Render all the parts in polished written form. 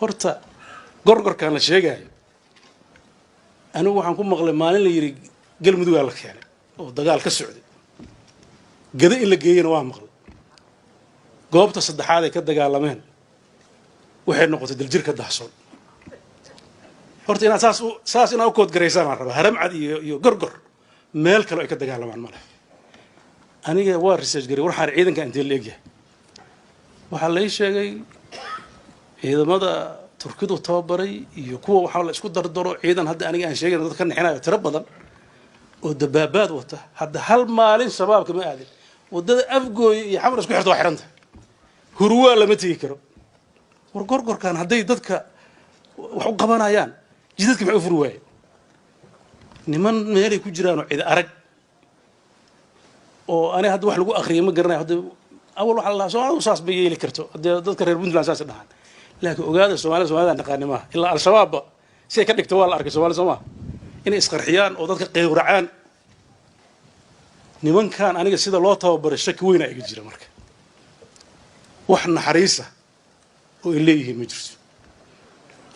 horta gorgorkaan la sheegayo anigu waxaan ku maqlay maalin la yiri galmudug la keenay oo dagaal ka socday gada in la geeyana waa maqlay goobta saddexaad ay ka dagaalameen waxay noqotay daljirka dahsoon horta inaad saas inaad u kood garaysaan aan rabaa haramcad iyo gorgor meel kale ay ka dagaalamaan male aniga waa research garay waxaan ciidanka intee la egyahay waxaa la ii sheegay ciidamada turkidu tababaray iyo kuwa waxaa la isku dardaro ciidan hadda aniga aan sheegay dad ka nixinayo tiro badan oo dabaabaad wata hadda hal maalin shabaabka ma aadin wadada afgooy iyo xamar isku xirto waa xiranta hurwaa lama tegi karo war gorgorkan hadday dadka wax u qabanayaan jidadka maxay u furi waaye niman meelay ku jiraan oo cid arag oo ani hadda wax lagu akhriyo ma garanayo hadda awal waxa la Soomaalidu saas bay yeeli karto hadda dadka reer Puntland saas dhahan laakiin ogaada Soomaalida naqaanimaa ilaa al-shabaab si ay ka dhigto waa la arkay Soomaalida Soomaa inay isqarxiyaan oo dadka qeyracaan nimankan aniga sida loo tababaray shaki weyn ay jira marka wax naxariisa oo ay leeyihiin ma jirto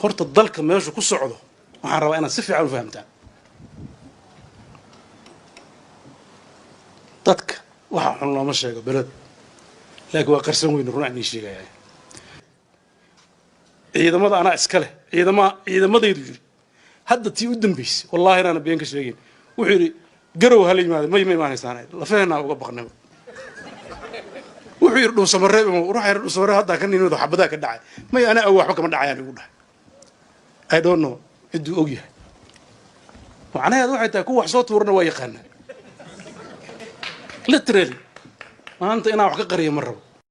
horta dalka meesha ku socdo waxaan rabaa inaad si fiican u fahamtaan dadka waxa xun looma sheego belad laakiin waa qarsan weyn run aan sheegaya ciidamada ana iska leh ciidamadaydu jiri hadda tii u dambeysay wallahi inaan been ka sheegin wuxuu yiri garow hal yimaado ma imaanaysan la fahna uga baqnay wuxuu yiri dhuusamareeb ruuxay dhuusamareeb hadda kan inuu xabada ka dhacay may ana waxba kama dhacayaan ugu dhahay I don't know ciduu og yahay macnaheedu waxay tahay ku wax soo tuurna waa yaqaan literally maanta inaan wax ka qariyo ma rabo